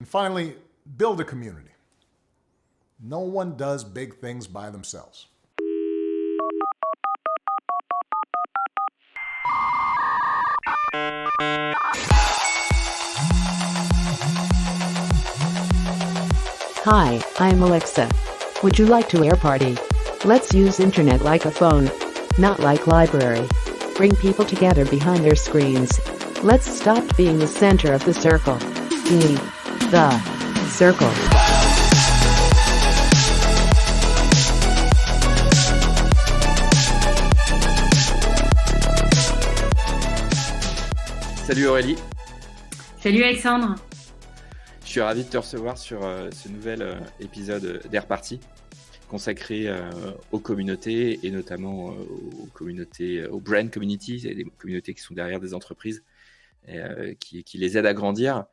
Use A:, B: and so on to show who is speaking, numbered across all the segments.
A: And finally, build a community. No one does big things by themselves.
B: Hi, I'm Alexa. Would you like to air party? Let's use internet like a phone, not like library. Bring people together behind their screens. Let's stop being the center of the circle. Be the circle.
C: Salut Aurélie,
D: Salut Alexandre.
C: je suis ravi de te recevoir sur ce nouvel épisode d'Air Party consacré aux communautés et notamment aux communautés, aux brand communities, et des communautés qui sont derrière des entreprises et qui les aident à grandir.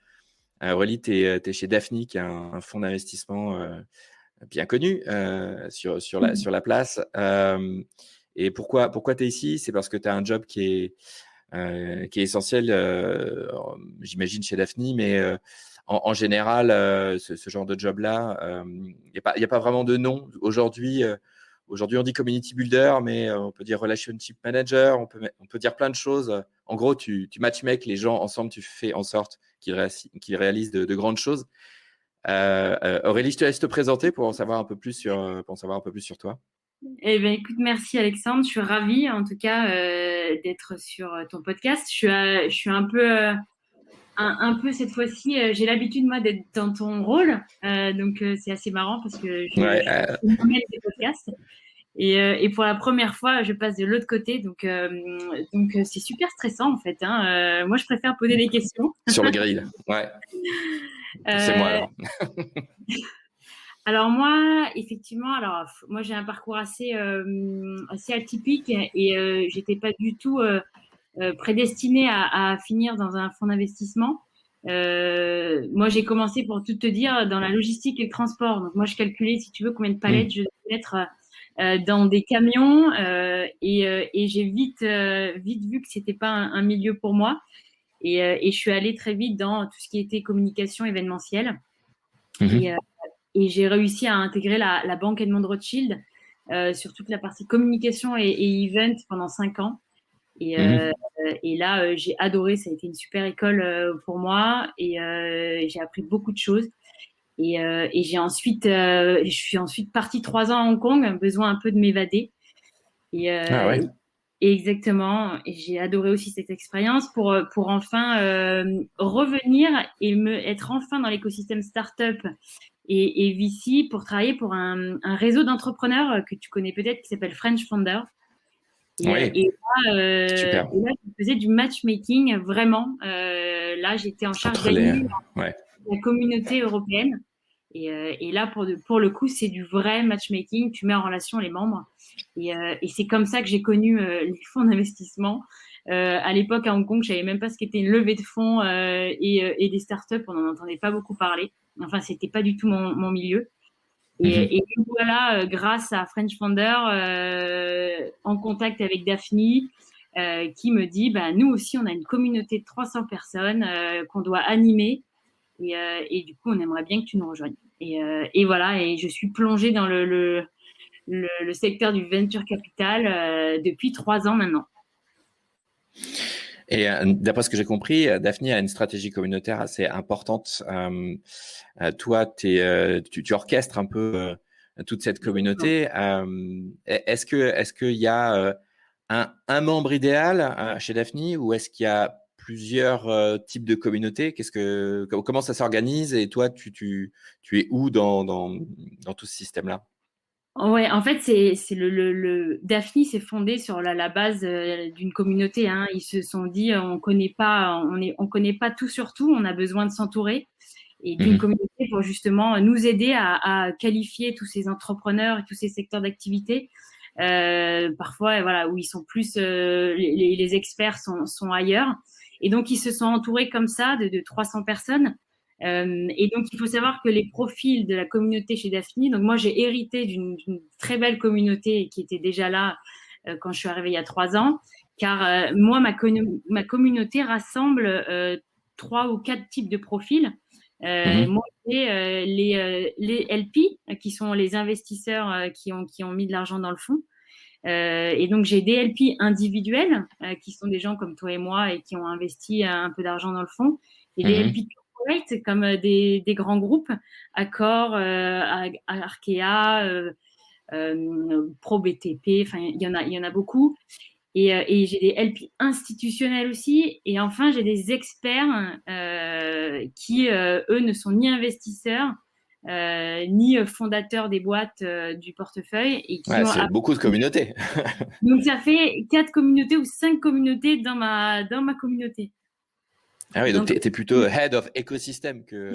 C: Aurélie, tu es chez Daphni, qui est un fonds d'investissement bien connu sur la place. Et pourquoi tu es ici? C'est parce que tu as un job qui est essentiel, j'imagine, chez Daphni, mais en général, ce genre de job-là, il n'y a pas vraiment de nom. Aujourd'hui, on dit community builder, mais on peut dire relationship manager, on peut dire plein de choses. En gros, tu matchmakes les gens ensemble, tu fais en sorte qu'ils réalisent de grandes choses. Aurélie, je te laisse te présenter pour en savoir un peu plus sur toi.
D: Eh bien, écoute, merci Alexandre. Je suis ravie, en tout cas, d'être sur ton podcast. Je suis un peu cette fois-ci, j'ai l'habitude, moi, d'être dans ton rôle. Donc, c'est assez marrant parce que
C: Ouais,
D: je m'emmène des podcasts. Et pour la première fois, je passe de l'autre côté. Donc c'est super stressant, en fait, hein. Moi, je préfère poser des questions.
C: sur le grill. Ouais, c'est moi
D: Euh,
C: alors.
D: Alors moi, effectivement, moi j'ai un parcours assez atypique et j'étais pas du tout prédestinée à finir dans un fonds d'investissement. Moi j'ai commencé, pour tout te dire, dans la logistique et le transport. Donc moi je calculais, si tu veux, combien de palettes je devais mettre dans des camions et j'ai vite vu que c'était pas un milieu pour moi et je suis allée très vite dans tout ce qui était communication événementielle. Et,
C: Mhm.
D: et j'ai réussi à intégrer la banque Edmond Rothschild sur toute la partie communication et event pendant 5 ans. Et,
C: Mhm.
D: euh, et là, j'ai adoré. Ça a été une super école pour moi et j'ai appris beaucoup de choses. Et je suis ensuite partie 3 ans à Hong Kong, besoin un peu de m'évader. Et,
C: Ah
D: euh,
C: ouais.
D: et exactement. Et j'ai adoré aussi cette expérience pour enfin revenir et être enfin dans l'écosystème startup et VC pour travailler pour un réseau d'entrepreneurs que tu connais peut-être qui s'appelle French Founder.
C: Oui, super.
D: Et là, je faisais du matchmaking vraiment. Là, j'étais en charge
C: Entre les...
D: d'animer
C: Ouais.
D: la communauté européenne. Et là, pour le coup, c'est du vrai matchmaking. Tu mets en relation les membres. Et c'est comme ça que j'ai connu les fonds d'investissement. À l'époque, à Hong Kong, je savais même pas ce qu'était une levée de fonds et des startups. On n'en entendait pas beaucoup parler. Enfin, c'était pas du tout mon milieu.
C: Mhm.
D: Et voilà, grâce à French Founder, en contact avec Daphni, qui me dit, bah, nous aussi, on a une communauté de 300 personnes qu'on doit animer. Et du coup, on aimerait bien que tu nous rejoignes. Et voilà, et je suis plongée dans le secteur du venture capital depuis 3 ans maintenant.
C: Et d'après ce que j'ai compris, Daphni a une stratégie communautaire assez importante. Toi, tu orchestres un peu toute cette communauté. Est-ce qu'il y a un membre idéal chez Daphni, ou est-ce qu'il y a plusieurs types de communautés? Comment ça s'organise? Et toi, tu es où dans tout ce système-là?
D: Ouais, en fait, c'est le Daphni s'est fondé sur la base d'une communauté, hein. Ils se sont dit, on connaît pas tout sur tout, on a besoin de s'entourer et d'une
C: Mhm.
D: communauté pour justement nous aider à qualifier tous ces entrepreneurs et tous ces secteurs d'activité. Parfois, voilà, où ils sont plus, les experts sont ailleurs. Et donc, ils se sont entourés comme ça de 300 personnes. Et donc, il faut savoir que les profils de la communauté chez Daphni, donc moi, j'ai hérité d'une très belle communauté qui était déjà là quand je suis arrivée il y a 3 ans, car moi, ma communauté rassemble 3 ou 4 types de profils.
C: Mhm.
D: Moi, j'ai les LP, qui sont les investisseurs qui ont mis de l'argent dans le fonds. Et donc, j'ai des LP individuels, qui sont des gens comme toi et moi et qui ont investi un peu d'argent dans le fond. Et des
C: Mhm.
D: LP corporate, comme des grands groupes, Accor, Arkea, ProBTP, enfin, il y en a beaucoup. Et j'ai des LP institutionnels aussi. Et enfin, j'ai des experts qui, eux, ne sont ni investisseurs, ni fondateurs des boîtes du portefeuille et qui
C: Ouais,
D: ont
C: c'est beaucoup de communautés.
D: donc ça fait 4 communautés ou 5 communautés dans ma communauté.
C: Ah oui, donc
D: Donc
C: tu es plutôt head of ecosystem que...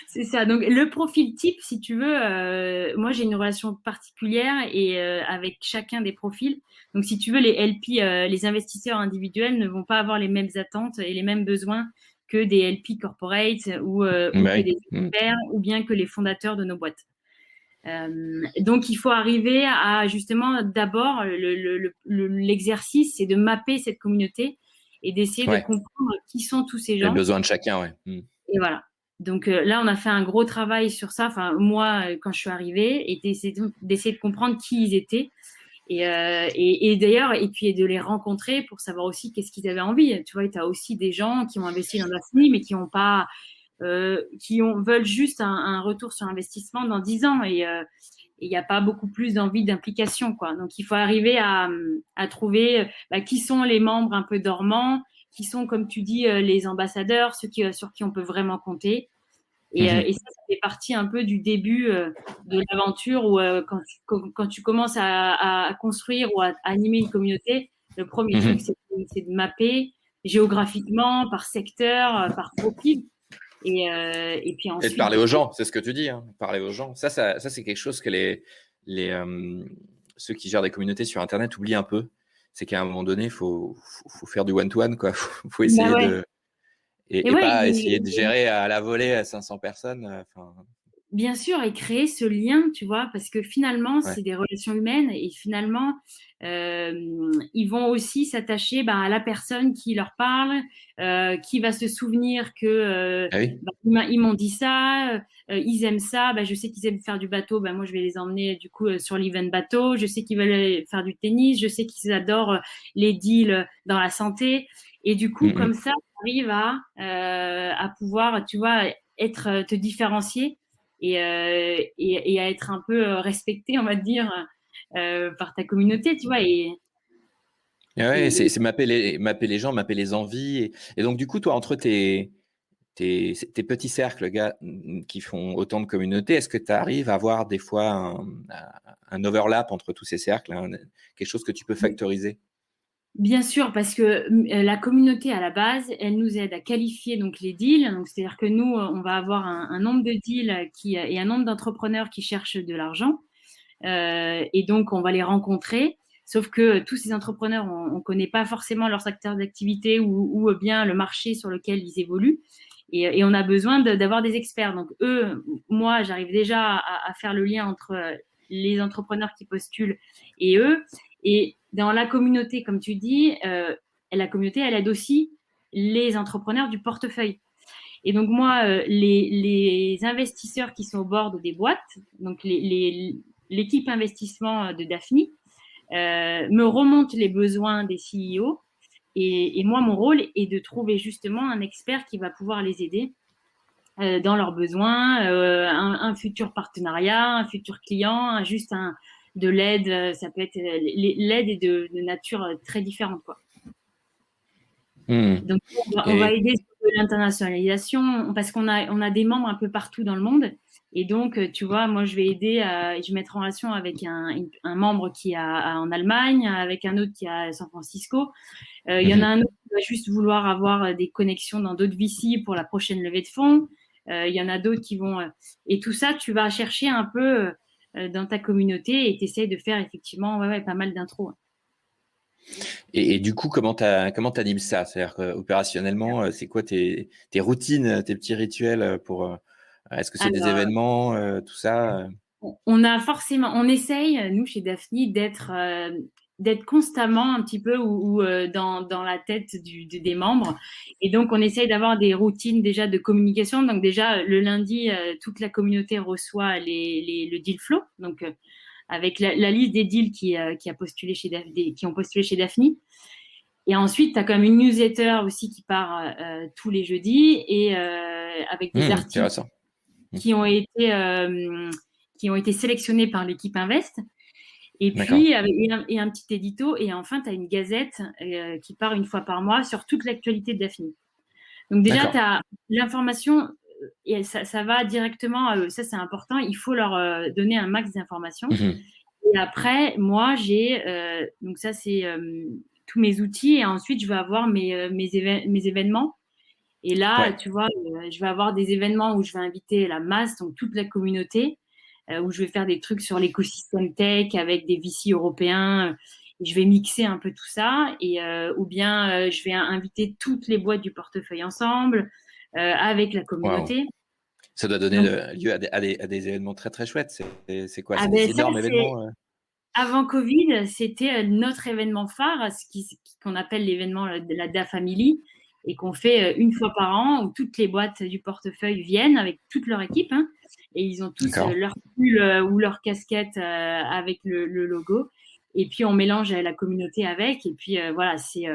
D: c'est ça. Donc le profil type, si tu veux, moi j'ai une relation particulière et avec chacun des profils. Donc si tu veux, les LP, les investisseurs individuels ne vont pas avoir les mêmes attentes et les mêmes besoins que des LP corporate ou
C: Bah
D: que
C: oui.
D: des experts ou bien que les fondateurs de nos boîtes. Donc il faut arriver à justement d'abord l'exercice, c'est de mapper cette communauté et d'essayer de
C: Ouais,
D: comprendre qui sont tous ces
C: les
D: gens.
C: besoins de chacun, ouais.
D: Et voilà. Donc là, on a fait un gros travail sur ça. Enfin, moi, quand je suis arrivée, et d'essayer de comprendre qui ils étaient. Et d'ailleurs, et puis de les rencontrer pour savoir aussi qu'est-ce qu'ils avaient envie. Tu vois, tu as aussi des gens qui ont investi dans Daphne, mais qui ont pas, veulent juste un retour sur investissement dans 10 ans. Et il n'y a pas beaucoup plus d'envie d'implication, quoi. Donc, il faut arriver à trouver qui sont les membres un peu dormants, qui sont, comme tu dis, les ambassadeurs, sur qui on peut vraiment compter.
C: Mhm.
D: Et ça fait partie un peu du début de l'aventure où quand tu commences à construire ou à animer une communauté, le premier truc,
C: Mhm.
D: c'est de mapper géographiquement, par secteur, par profil. Et puis
C: Et de
D: ensuite,
C: parler aux gens, c'est ce que tu dis, hein, parler aux gens. Ça c'est quelque chose que les, ceux qui gèrent des communautés sur Internet oublient un peu. C'est qu'à un moment donné, faut faire du one-to-one, quoi. Faut
D: bah
C: essayer
D: ouais.
C: de...
D: Et
C: Et
D: ouais,
C: pas essayer de gérer à la volée à 500 personnes. Enfin,
D: bien sûr, et créer ce lien, tu vois, parce que finalement,
C: ouais.
D: c'est des relations humaines et finalement, ils vont aussi s'attacher à la personne qui leur parle, qui va se souvenir que
C: Ah oui.
D: ils m'ont dit ça, ils aiment ça, je sais qu'ils aiment faire du bateau, moi je vais les emmener du coup sur l'event bateau, je sais qu'ils veulent faire du tennis, je sais qu'ils adorent les deals dans la santé, et du coup, comme
C: Mhm.
D: ça, tu arrives à pouvoir, tu vois, te différencier et à être un peu respecté, on va dire, par ta communauté, tu vois.
C: Ah ouais,
D: Et
C: c'est mapper les gens, mapper les envies. Et donc, du coup, toi, entre tes petits cercles, gars, qui font autant de communautés, est-ce que tu arrives à avoir des fois un overlap entre tous ces cercles, hein, quelque chose que tu peux factoriser?
D: bien sûr, parce que la communauté à la base, elle nous aide à qualifier donc les deals. Donc, c'est-à-dire que nous, on va avoir un nombre de deals et un nombre d'entrepreneurs qui cherchent de l'argent. Et donc, on va les rencontrer. Sauf que tous ces entrepreneurs, on ne connaît pas forcément leur secteur d'activité ou bien le marché sur lequel ils évoluent. Et on a besoin d'avoir des experts. Donc, moi, j'arrive déjà à faire le lien entre les entrepreneurs qui postulent et eux. Et dans la communauté, comme tu dis, la communauté, elle aide aussi les entrepreneurs du portefeuille. Et donc, moi, les investisseurs qui sont au bord des boîtes, donc l'équipe investissement de Daphne, me remonte les besoins des CEO. Et moi, mon rôle est de trouver justement un expert qui va pouvoir les aider dans leurs besoins, un futur partenariat, un futur client, de l'aide. Ça peut être l'aide est de nature très différente, quoi.
C: Hmm.
D: Donc, on va
C: Et
D: aider sur de l'internationalisation parce on a des membres un peu partout dans le monde. Et donc, tu vois, moi, je vais aider, je vais mettre en relation avec un membre qui est en Allemagne, avec un autre qui est à San Francisco. Il y en a
C: Mhm.
D: un autre qui va juste vouloir avoir des connexions dans d'autres VC pour la prochaine levée de fonds. Il y en a d'autres qui vont... et tout ça, tu vas chercher un peu dans ta communauté et tu essaies de faire effectivement pas mal d'intros.
C: Et du coup, comment t'animes ça? C'est-à-dire opérationnellement, c'est quoi tes routines, tes petits rituels pour est-ce que c'est des
D: Alors,
C: événements, tout ça?
D: on a forcément, on essaye, nous, chez Daphne, d'être d'être constamment un petit peu dans la tête des membres. Et donc, on essaye d'avoir des routines déjà de communication. Donc, déjà, le lundi, toute la communauté reçoit le deal flow. Donc, avec la liste des deals qui ont postulé chez Daphne. Et ensuite, tu as comme une newsletter aussi qui part tous les jeudis et avec des articles
C: Intéressant.
D: qui ont été sélectionnés par l'équipe Invest. Et
C: D'accord.
D: puis, et un petit édito. Et enfin, tu as une gazette qui part une fois par mois sur toute l'actualité de Daphne. Donc déjà,
C: D'accord.
D: tu as l'information et ça va directement, ça c'est important, il faut leur donner un max d'informations. Et après, moi, donc ça c'est tous mes outils et ensuite, je vais avoir mes événements. Et là,
C: Ouais.
D: tu vois, je vais avoir des événements où je vais inviter la masse, donc toute la communauté, où je vais faire des trucs sur l'écosystème tech avec des VC européens. Et je vais mixer un peu tout ça. Ou bien je vais inviter toutes les boîtes du portefeuille ensemble avec la
C: Wow.
D: communauté.
C: Ça doit donner
D: Donc,
C: lieu à des événements très très chouettes. C'est quoi? C'est
D: ben,
C: des
D: ça,
C: énormes événements
D: avant Covid, c'était notre événement phare, qu'on appelle l'événement de la Da Family, et qu'on fait une fois par an, où toutes les boîtes du portefeuille viennent avec toute leur équipe, hein, et ils ont tous
C: D'accord.
D: leur pull ou leur casquette avec le logo, et puis on mélange la communauté avec, et puis voilà, c'est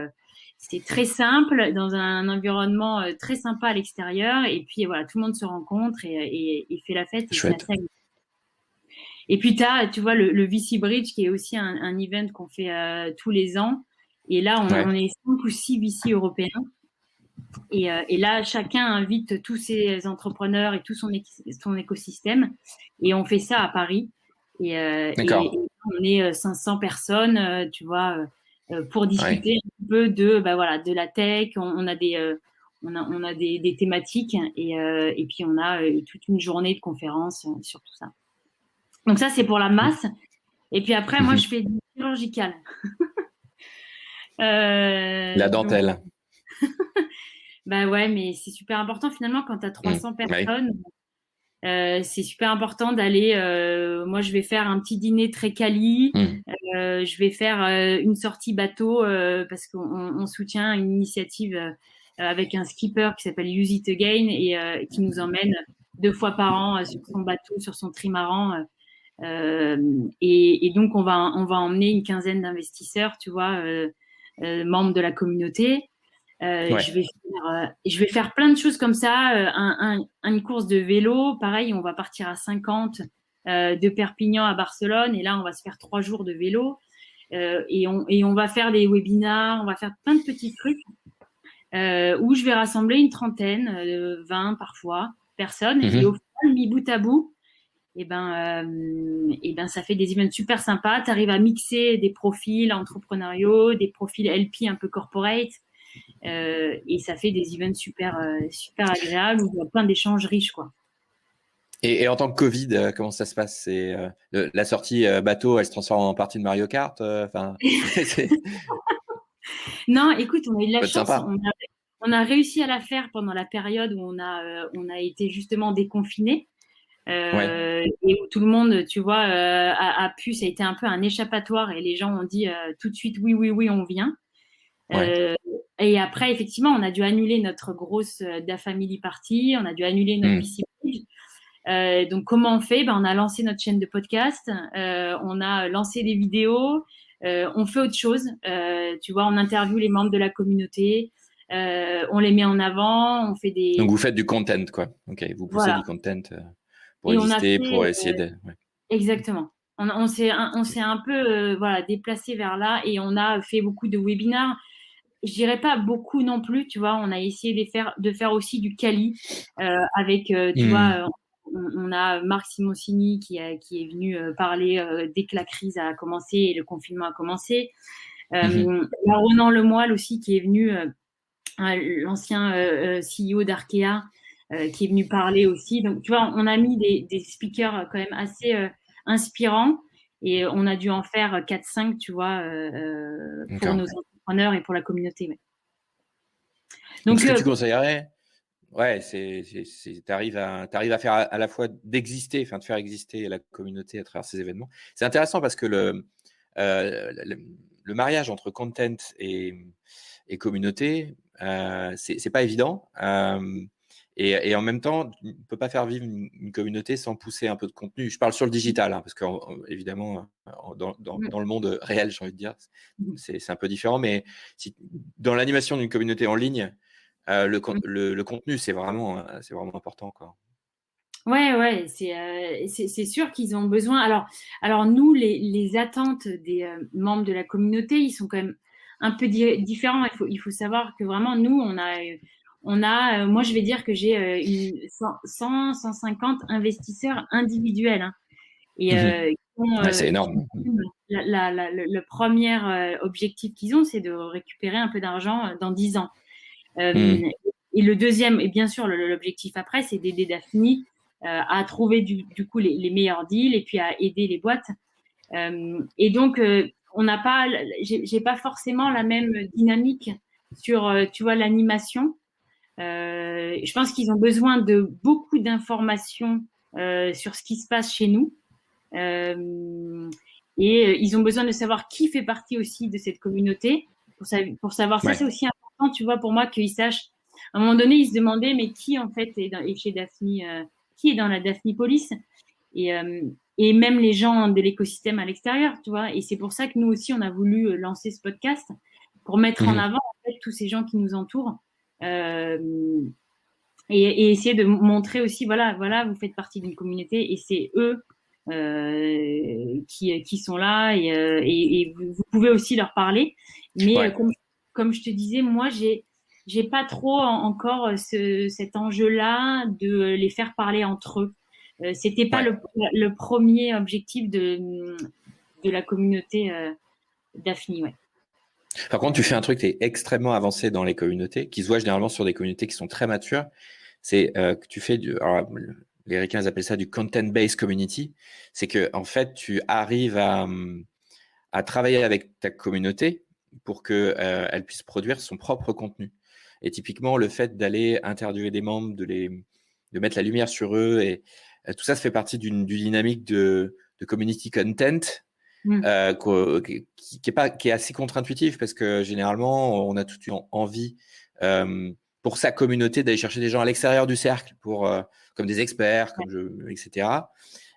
D: très simple, dans un environnement très sympa à l'extérieur, et puis voilà, tout le monde se rencontre et fait la fête, et c'est
C: Chouette.
D: assez agréable. Et puis, tu vois, le VC Bridge, qui est aussi un event qu'on fait tous les ans. Et là, on est 5 ou 6 VC européens. Et là, chacun invite tous ses entrepreneurs et tout son écosystème. Et on fait ça à Paris. Et on est 500 personnes, tu vois, pour discuter un peu de la tech. On a des thématiques. Et puis, on a toute une journée de conférences sur tout ça. Donc ça, c'est pour la masse. Et puis après, moi, je fais du chirurgical.
C: La dentelle.
D: Bah ouais, mais c'est super important finalement quand tu as 300 personnes. C'est super important d'aller. Moi, je vais faire un petit dîner très quali. Je vais faire une sortie bateau parce qu'on soutient une initiative avec un skipper qui s'appelle Use It Again et qui nous emmène 2 fois par an sur son bateau, sur son trimaran. Et donc, on va emmener une quinzaine d'investisseurs, tu vois, membres de la communauté. Je vais faire plein de choses comme ça. Une course de vélo, pareil, on va partir à 50 de Perpignan à Barcelone. Et là, on va se faire 3 jours de vélo. Et on va faire des webinars, on va faire plein de petits trucs où je vais rassembler une trentaine, 20 parfois, personnes. Et au final, mis bout à bout, et ben, ça fait des events super sympas. Tu arrives à mixer des profils entrepreneuriaux, des profils LP un peu corporate, et ça fait des events super agréables où il y a plein d'échanges riches, quoi.
C: Et en tant que Covid, comment ça se passe? C'est la sortie bateau, elle se transforme en partie de Mario Kart.
D: Non, écoute, on a eu de la chance.
C: Sympa.
D: On a réussi à la faire pendant la période où on a été justement déconfiné. Et où tout le monde, tu vois, a pu, ça a été un peu un échappatoire et les gens ont dit tout de suite oui, on vient. Et après, effectivement, on a dû annuler notre grosse Da Family Party, on a dû annuler notre VC Bridge. Donc, comment on fait? On a lancé notre chaîne de podcast, on a lancé des vidéos, on fait autre chose. Tu vois, on interviewe les membres de la communauté, on les met en avant, on fait des.
C: Donc, vous faites du content, quoi. Ok, vous poussez du content. Pour exister, pour essayer de.
D: Exactement. On s'est un peu déplacé vers là et on a fait beaucoup de webinars. Je dirais pas beaucoup non plus, tu vois. On a essayé de faire aussi du quali avec, tu vois, on a Marc Simoncini qui est venu parler dès que la crise a commencé et le confinement a commencé. Ronan Lemoyle aussi qui est venu, l'ancien CEO d'Arkea. Qui est venu parler aussi. Donc, tu vois, on a mis des speakers quand même assez inspirants et on a dû en faire 4-5, tu vois, pour nos entrepreneurs et pour la communauté. Ouais.
C: Donc, ce que tu conseillerais, tu arrives à faire à la fois de faire exister la communauté à travers ces événements. C'est intéressant parce que le mariage entre content et communauté, c'est pas évident. Et en même temps, tu ne peux pas faire vivre une communauté sans pousser un peu de contenu. Je parle sur le digital, parce qu'évidemment, dans le monde réel, j'ai envie de dire, c'est un peu différent. Mais dans l'animation d'une communauté en ligne, le contenu, c'est vraiment important, quoi.
D: Ouais, c'est sûr qu'ils ont besoin. Alors nous, les attentes des membres de la communauté, ils sont quand même un peu différents. Il faut savoir que vraiment, nous, moi, je vais dire que j'ai 150 investisseurs individuels. Hein, et
C: c'est énorme.
D: Le premier objectif qu'ils ont, c'est de récupérer un peu d'argent dans 10 ans. Et le deuxième, et bien sûr, l'objectif après, c'est d'aider Daphne à trouver du coup les meilleurs deals et puis à aider les boîtes. Et donc, j'ai pas forcément la même dynamique sur, tu vois, l'animation. Je pense qu'ils ont besoin de beaucoup d'informations sur ce qui se passe chez nous. Et ils ont besoin de savoir qui fait partie aussi de cette communauté. Pour savoir ça, c'est aussi important, tu vois, pour moi, qu'ils sachent. À un moment donné, ils se demandaient, mais qui en fait est chez Daphne, qui est dans la Daphne Police, et même les gens de l'écosystème à l'extérieur, tu vois. Et c'est pour ça que nous aussi, on a voulu lancer ce podcast pour mettre en avant en fait, tous ces gens qui nous entourent et essayer de montrer aussi, voilà, vous faites partie d'une communauté et c'est eux qui sont là et vous pouvez aussi leur parler. Mais comme je te disais, moi, j'ai pas trop encore cet enjeu-là de les faire parler entre eux. C'était pas le premier objectif de la communauté Daphne, ouais.
C: Par contre, tu fais un truc qui est extrêmement avancé dans les communautés, qui se voit généralement sur des communautés qui sont très matures. C'est que tu fais alors, les Américains appellent ça du content-based community. C'est que en fait, tu arrives à travailler avec ta communauté pour que elle puisse produire son propre contenu. Et typiquement, le fait d'aller interviewer des membres, de mettre la lumière sur eux, et tout ça fait partie d'une dynamique de community content qui est assez contre-intuitif parce que généralement, on a toute une envie pour sa communauté d'aller chercher des gens à l'extérieur du cercle, comme des experts, etc.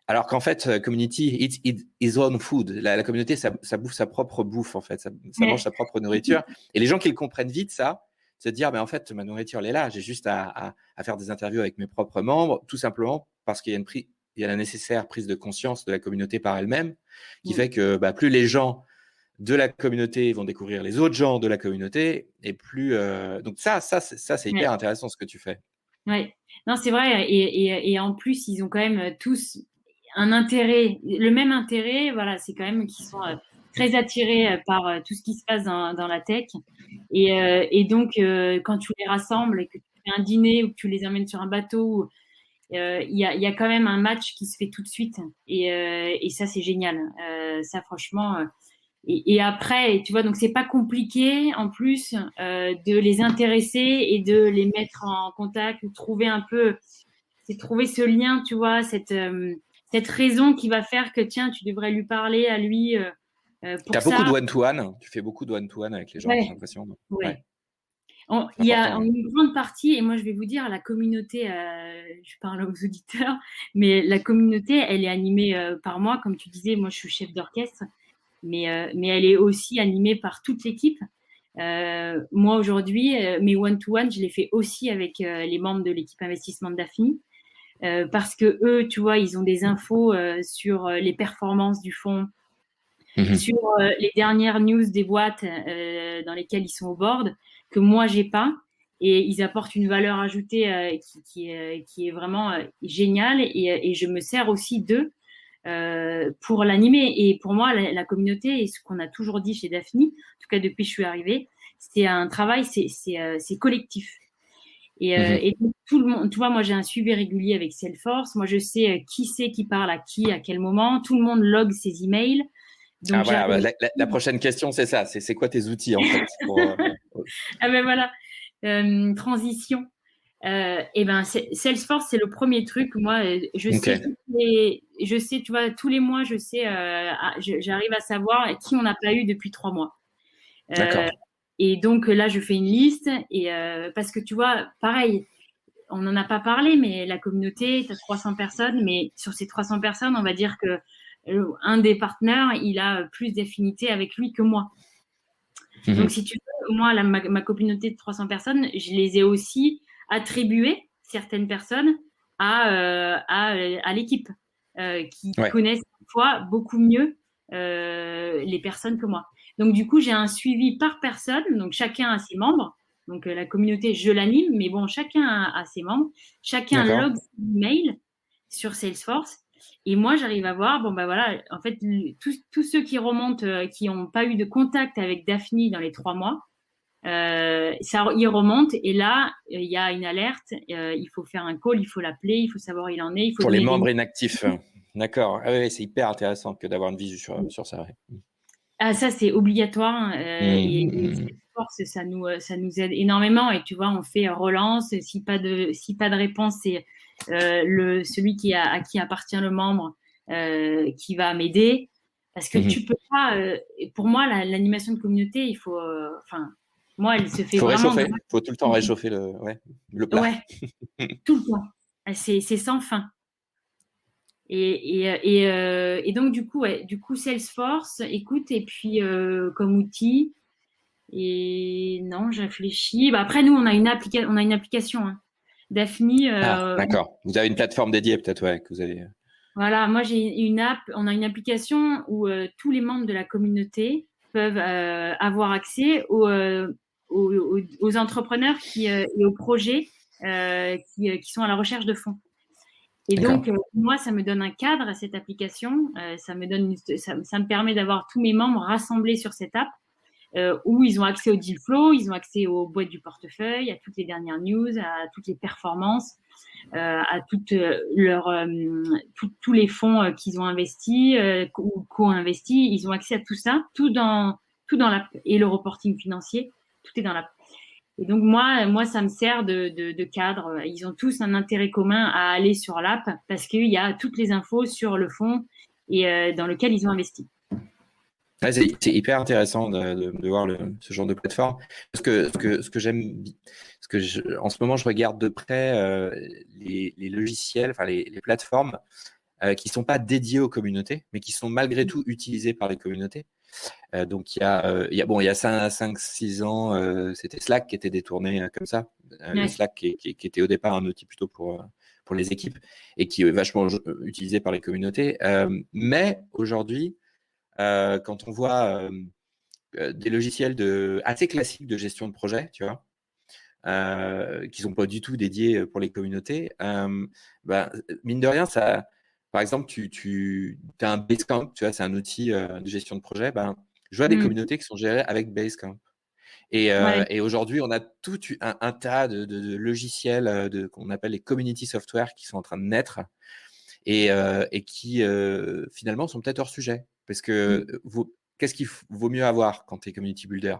C: Alors qu'en fait, community, it's its own food. La communauté, ça bouffe sa propre bouffe, en fait. Ça mange sa propre nourriture. Et les gens qui le comprennent vite, ça, c'est de dire, en fait, ma nourriture, elle est là. J'ai juste à faire des interviews avec mes propres membres, tout simplement parce qu'il y a la nécessaire prise de conscience de la communauté par elle-même, qui fait que plus les gens de la communauté vont découvrir les autres gens de la communauté, et plus… donc ça c'est hyper intéressant ce que tu fais.
D: Oui, non, c'est vrai. Et en plus, ils ont quand même tous un intérêt, le même intérêt, voilà, c'est quand même qu'ils sont très attirés par tout ce qui se passe dans la tech. Et donc, quand tu les rassembles et que tu fais un dîner ou que tu les emmènes sur un bateau, il y a quand même un match qui se fait tout de suite. Et ça, c'est génial. Ça, franchement… Et après, tu vois, donc c'est pas compliqué en plus de les intéresser et de les mettre en contact, ou trouver un peu, c'est trouver ce lien, tu vois, cette raison qui va faire que tiens, tu devrais lui parler à lui. Tu
C: as beaucoup de one-to-one, tu fais beaucoup de one-to-one avec les gens, j'ai l'impression.
D: Ouais. Il y a une grande partie, et moi je vais vous dire, la communauté, je parle aux auditeurs, mais la communauté, elle est animée par moi, comme tu disais, moi je suis chef d'orchestre. Mais elle est aussi animée par toute l'équipe. Moi, aujourd'hui, mes one-to-one, je les fais aussi avec les membres de l'équipe investissement de Daphne. Parce que eux, tu vois, ils ont des infos sur les performances du fonds, sur les dernières news des boîtes dans lesquelles ils sont au board, que moi, j'ai pas. Et ils apportent une valeur ajoutée qui est vraiment géniale. Et je me sers aussi d'eux pour l'animer. Et pour moi, la communauté, et ce qu'on a toujours dit chez Daphne, en tout cas depuis que je suis arrivée, c'est un travail, c'est collectif. Et tout le monde, tu vois, moi j'ai un suivi régulier avec Salesforce. Moi je sais qui c'est qui parle à qui, à quel moment. Tout le monde log ses emails. Donc,
C: la prochaine question, c'est ça. C'est quoi tes outils en fait
D: Ah ben voilà, transition. Salesforce, c'est le premier truc. Moi, je sais je sais, tu vois, tous les mois, je sais, j'arrive à savoir qui on n'a pas eu depuis 3 mois.
C: D'accord.
D: Et donc là, je fais une liste et parce que tu vois, pareil, on n'en a pas parlé, mais la communauté, tu as 300 personnes, mais sur ces 300 personnes, on va dire que un des partenaires, il a plus d'affinité avec lui que moi. Donc, si tu veux, moi, ma communauté de 300 personnes, je les ai aussi attribuées, certaines personnes, à l'équipe, qui
C: Ouais.
D: connaissent parfois beaucoup mieux les personnes que moi. Donc, du coup, j'ai un suivi par personne. Donc, chacun a ses membres. Donc, la communauté, je l'anime, mais bon, chacun a ses membres. Chacun
C: D'accord.
D: log son email sur Salesforce. Et moi, j'arrive à voir, bon, ben voilà, en fait, tous ceux qui remontent, qui n'ont pas eu de contact avec Daphne dans les 3 mois, ils remontent et là, il y a une alerte, il faut faire un call, il faut l'appeler, il faut savoir où il en est, il faut
C: Pour les
D: donner des
C: membres
D: nouvelles.
C: inactifs. D'accord. Ah ouais, c'est hyper intéressant que d'avoir une visu sur ça. Ouais.
D: Ah, ça, c'est obligatoire. Et
C: Mmh.
D: Salesforce, ça nous aide énormément. Et tu vois, on fait relance. Si pas de réponse, c'est celui à qui appartient le membre qui va m'aider. Parce que tu peux pas. Pour moi, l'animation de communauté, il faut. Enfin, moi, elle se fait
C: Faut
D: vraiment.
C: réchauffer. Faut tout le temps réchauffer le plat.
D: Ouais, tout le temps. C'est sans fin. Et donc, du coup, Salesforce, écoute, et puis comme outil. Et non, je réfléchis. Bah, après, nous, on a une application. Hein. Daphne,
C: Ah, d'accord. Vous avez une plateforme dédiée peut-être, ouais, que vous avez.
D: voilà, moi j'ai une app, on a une application où tous les membres de la communauté peuvent avoir accès aux entrepreneurs et aux projets qui sont à la recherche de fonds. Et
C: D'accord.
D: donc, moi, ça me donne un cadre à cette application. Ça me permet d'avoir tous mes membres rassemblés sur cette app où ils ont accès au deal flow, ils ont accès aux boîtes du portefeuille, à toutes les dernières news, à toutes les performances, à tous les fonds qu'ils ont investis ou co-investis. Ils ont accès à tout ça, tout dans l'app. Et le reporting financier, tout est dans l'app. Et donc, moi, ça me sert de cadre. Ils ont tous un intérêt commun à aller sur l'app parce qu'il y a toutes les infos sur le fonds et dans lequel ils ont investi.
C: Ouais, c'est hyper intéressant de voir ce genre de plateforme. Parce que ce que j'aime, en ce moment, je regarde de près les logiciels, enfin les plateformes qui ne sont pas dédiées aux communautés, mais qui sont malgré tout utilisées par les communautés. Donc, il y a 5-6 ans, c'était Slack qui était détourné comme ça. Le Slack qui était au départ un outil plutôt pour les équipes et qui est vachement utilisé par les communautés. Mais aujourd'hui, quand on voit des logiciels assez classiques de gestion de projet, tu vois, qui ne sont pas du tout dédiés pour les communautés, mine de rien, ça, par exemple, tu as un Basecamp, tu vois, c'est un outil de gestion de projet. Je vois des communautés qui sont gérées avec Basecamp. Et aujourd'hui, on a tout un tas de logiciels qu'on appelle les community software qui sont en train de naître et qui finalement sont peut-être hors sujet. Parce que qu'est-ce qu'il vaut mieux avoir quand tu es community builder?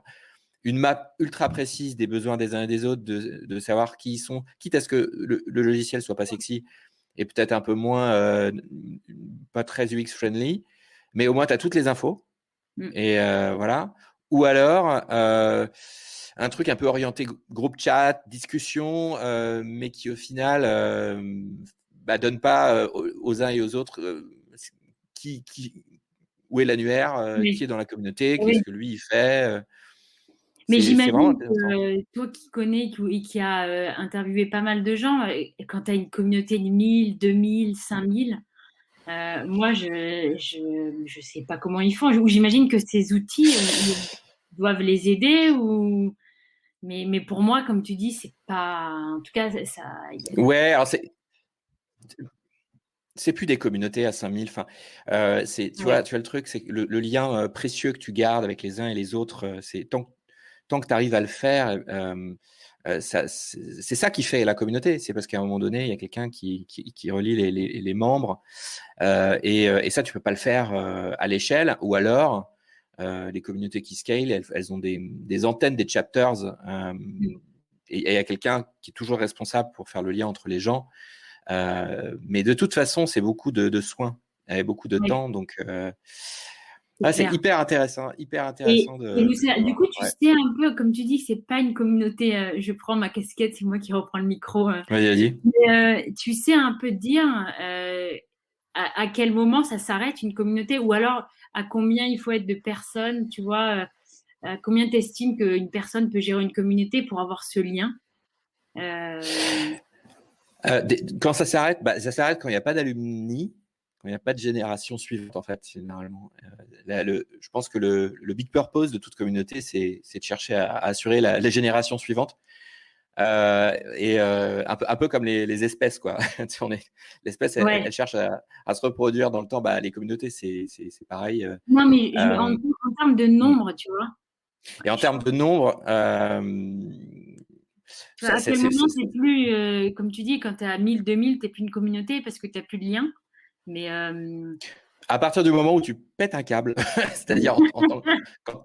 C: Une map ultra précise des besoins des uns et des autres, de savoir qui ils sont, quitte à ce que le logiciel soit pas sexy et peut-être un peu moins pas très UX friendly, mais au moins tu as toutes les infos. Et voilà. Ou alors un truc un peu orienté groupe chat, discussion, mais qui au final donne pas aux uns et aux autres où est l'annuaire, qui est dans la communauté, qu'est-ce que lui il fait.
D: Mais
C: C'est vraiment
D: j'imagine
C: intéressant.
D: que toi qui connais et qui a interviewé pas mal de gens, quand tu as une communauté de 1000, 2000, 5000, moi, je sais pas comment ils font. Ou j'imagine que ces outils ils doivent les aider. Mais pour moi, comme tu dis, c'est pas. En tout cas, ça.
C: Ouais, alors c'est plus des communautés à 5000. Enfin, tu vois le truc, c'est que le lien précieux que tu gardes avec les uns et les autres, c'est tant que tu arrives à le faire, c'est ça qui fait la communauté. C'est parce qu'à un moment donné, il y a quelqu'un qui relie les membres. Et ça, tu peux pas le faire à l'échelle. Ou alors, les communautés qui scale, elles ont des antennes, des chapters. Et il y a quelqu'un qui est toujours responsable pour faire le lien entre les gens. Mais de toute façon, c'est beaucoup de soins. avait beaucoup de
D: Ouais,
C: temps. Donc,
D: c'est
C: c'est
D: clair.
C: hyper intéressant
D: Et,
C: de
D: du
C: savoir.
D: coup, tu
C: Ouais.
D: sais un peu, comme tu dis, que c'est pas une communauté. Je prends ma casquette, c'est moi qui reprends le micro.
C: Vas-y.
D: Mais, tu sais un peu dire à quel moment ça s'arrête une communauté, ou alors à combien il faut être de personnes, tu vois, à combien tu estimes qu'une personne peut gérer une communauté pour avoir ce lien.
C: Quand ça s'arrête, ça s'arrête quand il n'y a pas d'alumni, quand il n'y a pas de génération suivante, en fait, généralement. Je pense que le big purpose de toute communauté, c'est de chercher à assurer la génération suivante. Un peu comme les espèces, quoi. L'espèce,
D: Ouais.
C: elle cherche à se reproduire dans le temps. Les communautés, c'est pareil.
D: Non, mais
C: Euh,
D: en termes de nombre, tu vois.
C: et en
D: Je
C: termes de nombre,
D: Tu vois,
C: ça,
D: à quel moment c'est plus, comme tu dis, quand tu es à 1000, 2000, tu n'es plus une communauté parce que tu n'as plus de lien. Mais
C: à partir du moment où tu pètes un câble, c'est-à-dire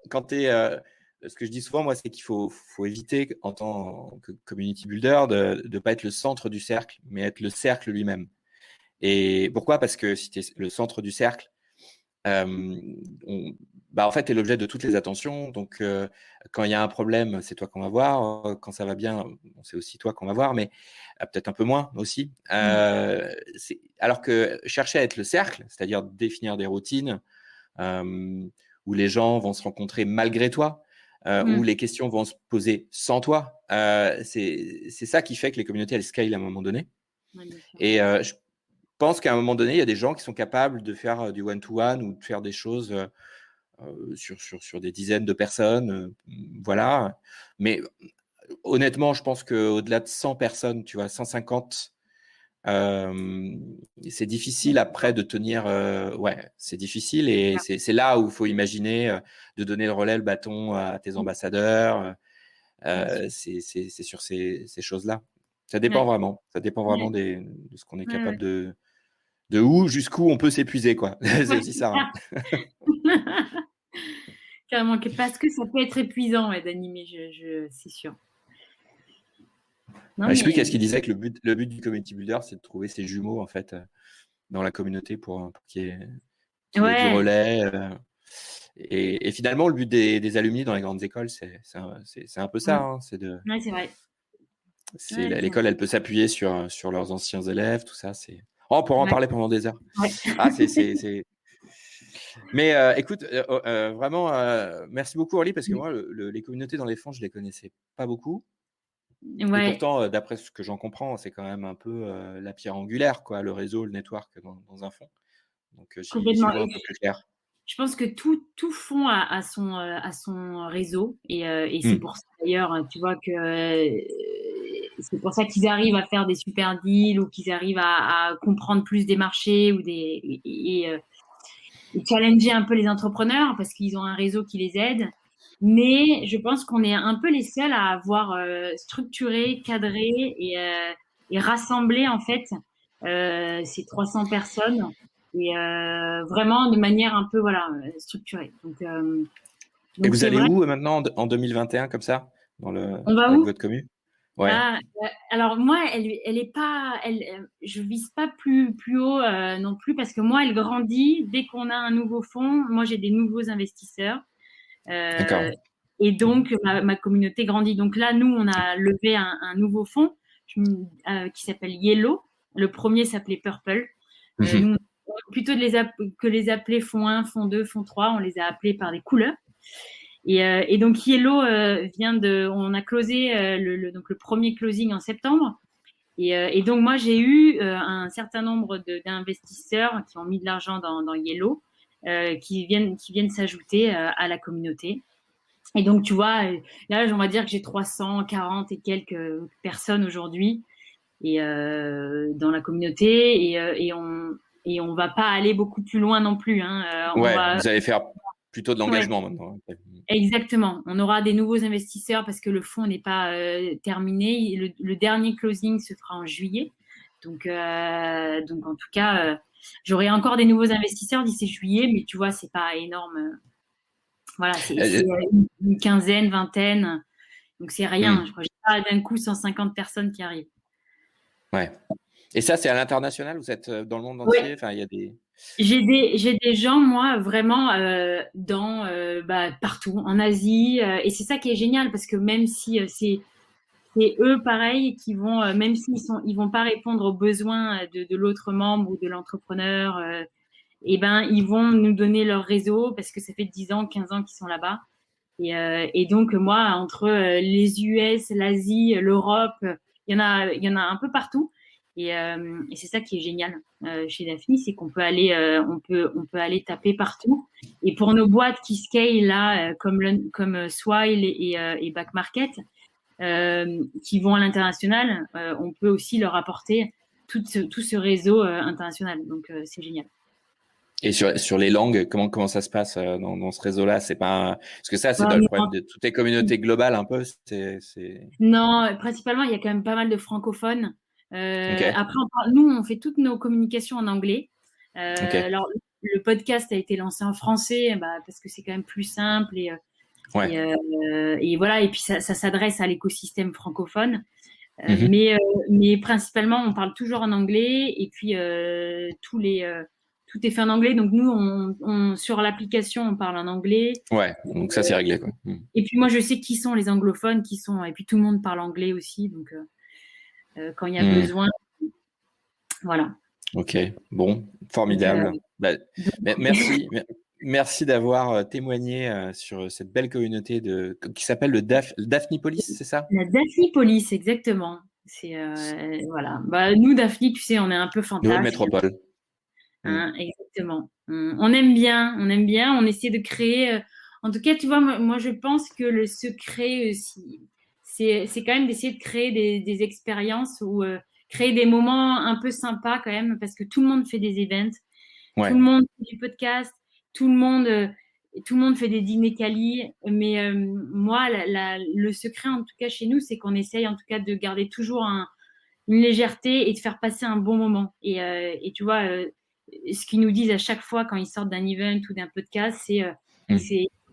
C: quand tu es. Ce que je dis souvent, moi, c'est qu'il faut éviter, en tant que community builder, de ne pas être le centre du cercle, mais être le cercle lui-même. Et pourquoi? Parce que si tu es le centre du cercle, en fait, tu es l'objet de toutes les attentions. Donc, quand il y a un problème, c'est toi qu'on va voir. Quand ça va bien, c'est aussi toi qu'on va voir, mais peut-être un peu moins aussi. Alors que chercher à être le cercle, c'est-à-dire définir des routines où les gens vont se rencontrer malgré toi, où les questions vont se poser sans toi, c'est ça qui fait que les communautés, elles scale à un moment donné.
D: ouais, bien sûr.
C: Et je pense qu'à un moment donné, il y a des gens qui sont capables de faire du one-to-one ou de faire des choses sur des dizaines de personnes. Voilà. Mais honnêtement, je pense qu'au-delà de 100 personnes, tu vois, 150, c'est difficile après de tenir. Ouais, c'est difficile et c'est là où il faut imaginer de donner le relais, le bâton à tes ambassadeurs. C'est sur ces choses-là. Ça dépend
D: Ouais.
C: vraiment. Ça dépend vraiment
D: Ouais.
C: de ce qu'on est
D: Ouais,
C: capable de où jusqu'où on peut s'épuiser, quoi. C'est
D: ouais,
C: aussi
D: c'est
C: ça.
D: ça.
C: Hein.
D: Carrément, parce que ça peut être épuisant, ouais, d'animer, c'est sûr. Non,
C: Je sais plus
D: mais
C: qu'est-ce qu'il disait que le but du community builder, c'est de trouver ses jumeaux en fait dans la communauté pour qu'il y ait du
D: ouais,
C: relais. Et finalement, le but des alumni dans les grandes écoles, c'est un peu ça. Hein,
D: ouais, c'est vrai. Ouais,
C: l'école, elle peut s'appuyer sur leurs anciens élèves, tout ça. On pourra en
D: ouais,
C: parler pendant des heures.
D: ouais.
C: Mais écoute, vraiment, merci beaucoup Orly, parce que moi, les communautés dans les fonds, je les connaissais pas beaucoup. Et
D: Ouais,
C: pourtant, d'après ce que j'en comprends, c'est quand même un peu la pierre angulaire, quoi, le réseau, le network dans un fonds. Donc, j'y
D: complètement.
C: vois un peu plus clair.
D: Je pense que tout fond a son réseau et c'est
C: Hmm.
D: pour ça d'ailleurs, tu vois que c'est pour ça qu'ils arrivent à faire des super deals ou qu'ils arrivent à comprendre plus des marchés ou et challenger un peu les entrepreneurs parce qu'ils ont un réseau qui les aide. Mais je pense qu'on est un peu les seuls à avoir structuré, cadré et rassemblé en fait ces 300 personnes et vraiment de manière un peu voilà structurée.
C: Et
D: Donc
C: vous
D: c'est
C: allez
D: vrai.
C: où maintenant en 2021 comme ça,
D: On va
C: avec
D: où?
C: votre commu? Ouais,
D: Ah, alors moi, elle est pas, je vise pas plus haut non plus parce que moi, elle grandit dès qu'on a un nouveau fonds. Moi, j'ai des nouveaux investisseurs.
C: d'accord.
D: Et donc, ma communauté grandit. Donc là, nous, on a levé un nouveau fonds qui s'appelle Yellow. Le premier s'appelait Purple.
C: Mhm.
D: Nous, plutôt que les appeler fonds 1, fonds 2, fonds 3, on les a appelés par des couleurs. Et donc, Yellow on a closé donc le premier closing en septembre. Et donc, moi, j'ai eu un certain nombre d'investisseurs qui ont mis de l'argent dans Yellow, qui viennent s'ajouter à la communauté. Et donc, tu vois, là, on va dire que j'ai 340 et quelques personnes aujourd'hui dans la communauté et on va pas aller beaucoup plus loin non plus. Hein. On
C: Ouais,
D: va,
C: vous allez faire plutôt de
D: ouais,
C: l'engagement maintenant.
D: exactement. On aura des nouveaux investisseurs parce que le fonds n'est pas terminé. Le dernier closing se fera en juillet. Donc en tout cas, j'aurai encore des nouveaux investisseurs d'ici juillet, mais tu vois, c'est pas énorme. Voilà, c'est
C: Euh,
D: une quinzaine, vingtaine. Donc, c'est rien.
C: hmm,
D: Je crois que j'ai pas d'un coup 150 personnes qui arrivent.
C: ouais. Et ça, c'est à l'international? Vous êtes dans le monde
D: Oui.
C: entier? Enfin, il y a des...
D: J'ai des gens, moi, vraiment partout, en Asie. Et c'est ça qui est génial, parce que même si c'est eux, pareil, qui vont, même ils vont pas répondre aux besoins de l'autre membre ou de l'entrepreneur, ils vont nous donner leur réseau, parce que ça fait 10 ans, 15 ans qu'ils sont là-bas. Et donc, moi, entre les US, l'Asie, l'Europe, il y en a un peu partout. Et c'est ça qui est génial chez Daphni, c'est qu'on peut aller, on peut aller taper partout. Et pour nos boîtes qui scale là, comme Swile et Back Market, qui vont à l'international, on peut aussi leur apporter tout ce réseau international. Donc, c'est génial.
C: Et sur les langues, comment ça se passe dans ce réseau-là? C'est pas parce que ça, c'est le problème de toutes les communautés globales un peu.
D: Non, principalement, il y a quand même pas mal de francophones.
C: Okay.
D: Après, nous, on fait toutes nos communications en anglais.
C: Okay.
D: Alors, le podcast a été lancé en français, parce que c'est quand même plus simple et voilà. Et puis ça s'adresse à l'écosystème francophone. Mais principalement, on parle toujours en anglais. Et puis tout est fait en anglais. Donc nous, sur l'application, on parle en anglais.
C: Ouais, donc ça c'est réglé, quoi.
D: Et puis moi, je sais qui sont les anglophones, et puis tout le monde parle anglais aussi. Donc quand il y a besoin, voilà.
C: Ok, bon, formidable. Merci d'avoir témoigné sur cette belle communauté qui s'appelle le Daphnipolis, c'est ça?
D: La Daphnipolis, exactement. C'est voilà. Nous, Daphni, tu sais, on est un peu fantasme.
C: Nouvelle métropole.
D: Exactement. On aime bien. On essaie de créer. En tout cas, tu vois, moi, je pense que le secret aussi, c'est quand même d'essayer de créer des expériences ou créer des moments un peu sympas quand même, parce que tout le monde fait des events, tout le monde fait du podcast, tout le monde fait des dîners quali. Mais moi, le secret, en tout cas chez nous, c'est qu'on essaye en tout cas de garder toujours une légèreté et de faire passer un bon moment. Et tu vois, ce qu'ils nous disent à chaque fois quand ils sortent d'un event ou d'un podcast, c'est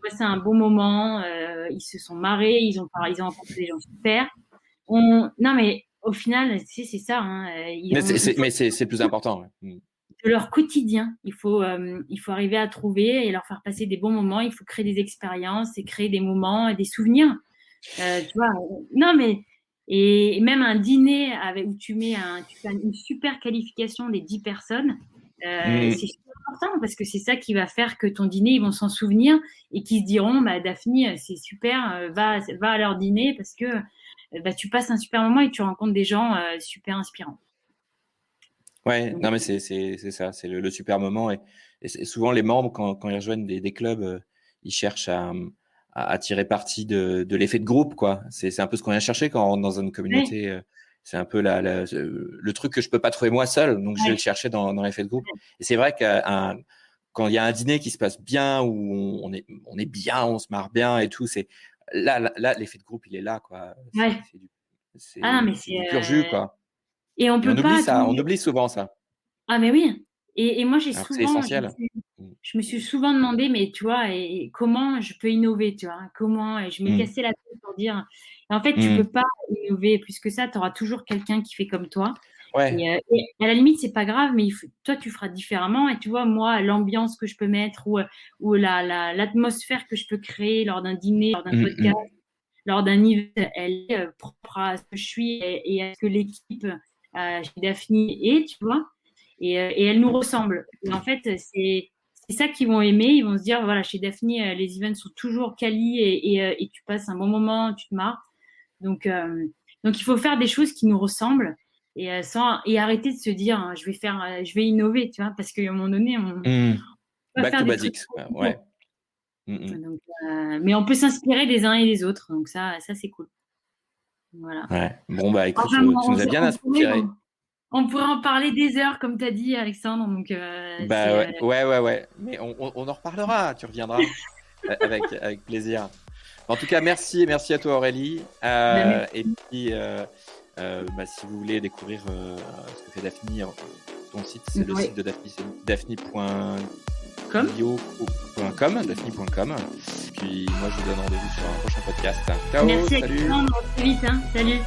D: passé un bon moment, ils se sont marrés, ils ont rencontré des gens super. Non, mais au final, c'est ça.
C: Mais c'est le plus important.
D: De leur quotidien, il faut arriver à trouver et leur faire passer des bons moments. Il faut créer des expériences et créer des moments et des souvenirs. Tu vois, non, mais et même un dîner où tu fais une super qualification des 10 personnes, c'est super important, parce que c'est ça qui va faire que ton dîner, ils vont s'en souvenir et qu'ils se diront, Daphni, c'est super, va à leur dîner, parce que tu passes un super moment et tu rencontres des gens super inspirants.
C: Ouais, non, mais c'est ça, c'est le super moment. Et souvent, les membres, quand ils rejoignent des clubs, ils cherchent à tirer parti de l'effet de groupe, quoi. C'est un peu ce qu'on vient chercher quand on rentre dans une communauté. Ouais. C'est un peu le truc que je peux pas trouver moi seul, donc je vais le chercher dans l'effet de groupe. Et c'est vrai que quand il y a un dîner qui se passe bien, où on est bien, on se marre bien et tout, c'est là l'effet de groupe, il est là, quoi. C'est du pur jus, quoi.
D: Et on
C: oublie souvent ça.
D: Ah, mais oui. Et moi,
C: c'est essentiel.
D: Je me suis souvent demandé, mais tu vois, comment je peux innover, tu vois, et je m'ai cassé la tête pour dire. Et en fait, tu peux pas innover plus que ça. Tu auras toujours quelqu'un qui fait comme toi.
C: Ouais.
D: Et à la limite, c'est pas grave, mais toi, tu feras différemment. Et tu vois, moi, l'ambiance que je peux mettre ou l'atmosphère que je peux créer lors d'un dîner, lors d'un podcast, lors d'un event, elle est propre à ce que je suis et à ce que l'équipe chez Daphni est, tu vois. Et elle nous ressemble. Et en fait, c'est ça qu'ils vont aimer. Ils vont se dire, voilà, chez Daphni, les events sont toujours quali et tu passes un bon moment, tu te marres. Donc, il faut faire des choses qui nous ressemblent et arrêter de se dire, je vais innover, tu vois, parce qu'à un moment donné, on va
C: back
D: faire
C: to
D: des
C: basics. Ouais.
D: Donc, mais on peut s'inspirer des uns et des autres. Donc ça c'est cool. Voilà.
C: Ouais. Bon, écoute, tu nous as bien inspiré.
D: On pourrait en parler des heures, comme tu as dit, Alexandre. Donc,
C: ouais. Mais on en reparlera. Tu reviendras avec plaisir. En tout cas, merci à toi, Aurélie. Et puis, si vous voulez découvrir ce que fait Daphni, ton site, c'est le site de Daphni, c'est daphni.com. Daphni.com. Puis moi, je vous donne rendez-vous sur un prochain podcast. Ciao,
D: merci,
C: salut.
D: Alexandre. Très vite, salut.